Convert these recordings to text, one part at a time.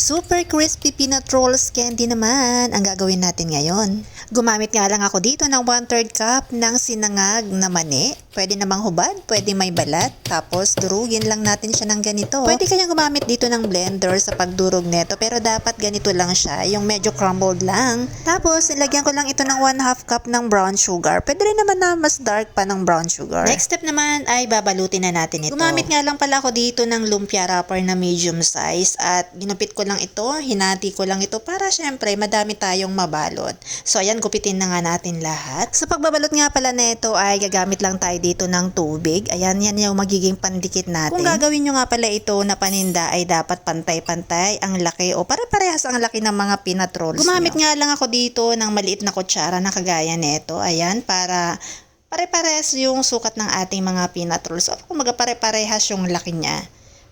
Super crispy peanut rolls candy naman ang gagawin natin ngayon. Gumamit nga lang ako dito ng 1/3 cup ng sinangag na mani. Pwede namang hubad, pwede may balat. Tapos durugin lang natin siya ng ganito. Pwede kayang gumamit dito ng blender sa pagdurog neto, pero dapat ganito lang siya, yung medyo crumbled lang. Tapos nilagyan ko lang ito ng 1/2 cup ng brown sugar. Pwede rin naman na mas dark pa ng brown sugar. Next step naman ay babalutin na natin ito. Gumamit nga lang pala ako dito ng lumpia wrapper na medium size at ginupit ko lang ito, hinati ko lang ito para syempre madami tayong mabalot. So ayan, gupitin na nga natin lahat. Sa pagbabalot nga pala nito ay gagamit lang tayo dito ng tubig. Ayan, yan yung magiging pandikit natin. Kung gagawin nyo nga pala ito na paninda ay dapat pantay-pantay ang laki o pare-parehas ang laki ng mga peanut rolls. Gumamit nga lang ako dito ng maliit na kutsara na kagaya nito. Ayan, para pare-parehas yung sukat ng ating mga peanut rolls. O kung pare-parehas yung laki niya.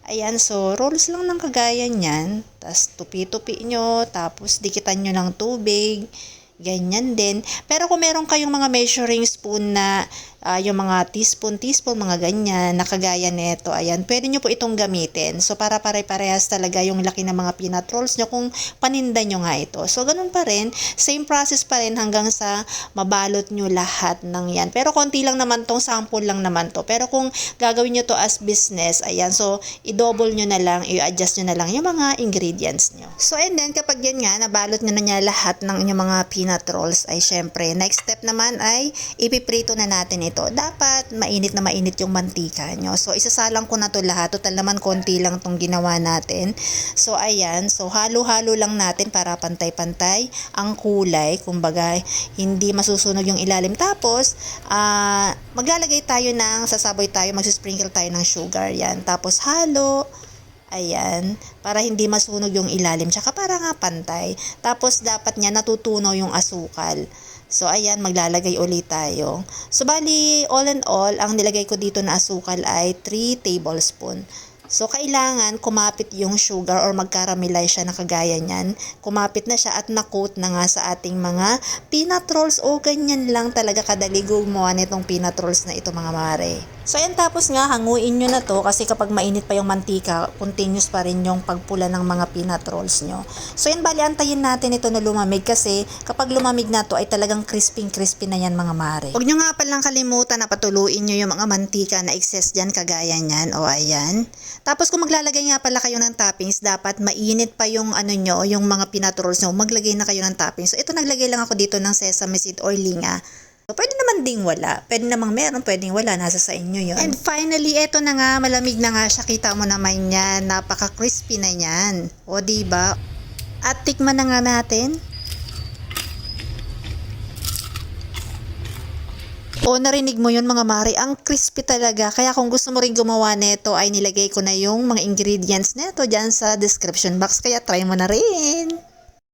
Ayan, so rolls lang ng kagaya niyan. Tapos tupi-tupi nyo, tapos dikitan nyo ng tubig. Ganyan din. Pero kung meron kayong mga measuring spoon na yung mga teaspoon, mga ganyan, nakagaya nito, ayan, pwede nyo po itong gamitin. So, para pare-parehas talaga yung laki ng mga peanut rolls nyo kung paninda nyo nga ito. So, ganun pa rin, same process pa rin hanggang sa mabalot nyo lahat ng yan. Pero konti lang naman tong, sample lang naman to. Pero kung gagawin nyo to as business, ayan, so, i-double nyo na lang, i-adjust nyo na lang yung mga ingredients nyo. So, and then, kapag yan nga, nabalot nyo na niya lahat ng inyong mga peanut rolls, ay syempre, next step naman ay ipiprito na natin ito. Dapat mainit na mainit yung mantika nyo. So, isasalang ko na to lahat. Total naman konti lang tong ginawa natin. So, ayan. So, halo-halo lang natin para pantay-pantay ang kulay. Kumbaga, hindi masusunog yung ilalim. Tapos, maglalagay tayo ng, sasaboy tayo, magsisprinkle tayo ng sugar. Yan. Tapos, halo. Ayan, para hindi masunog yung ilalim, tsaka para nga pantay. Tapos dapat niya natutunaw yung asukal. So ayan, maglalagay ulit tayo. So bali, all in all, ang nilagay ko dito na asukal ay 3 tablespoon. So, kailangan kumapit yung sugar or magkaramelize siya na kagaya niyan. Kumapit na siya at na-coat na nga sa ating mga peanut rolls. O, ganyan lang talaga kadali gumawa nitong peanut rolls na ito, mga mare. So, ayan, tapos nga, hanguin nyo na to kasi kapag mainit pa yung mantika, continuous pa rin yung pagpula ng mga peanut rolls nyo. So, ayan, bali, antayin natin ito na lumamig kasi kapag lumamig na to ay talagang crispy-crispy na yan, mga mare. Huwag nyo nga palang kalimutan na patuluin nyo yung mga mantika na excess dyan kagaya niyan. O, ayan. Tapos kung maglalagay nga pala kayo ng toppings, dapat mainit pa yung nyo, yung mga peanut rolls nyo, maglagay na kayo ng toppings. So ito, naglagay lang ako dito ng sesame seed or linga. So pwede naman ding wala. Pwede namang meron, pwedeng wala. Nasa sa inyo yun. And finally, ito na nga, malamig na nga siya. Kita mo naman yan. Napaka-crispy na yan. O diba? At tikman na nga natin. O, narinig mo yun, mga mare, ang crispy talaga. Kaya kung gusto mo rin gumawa nito ay nilagay ko na yung mga ingredients nito dyan sa description box. Kaya try mo na rin.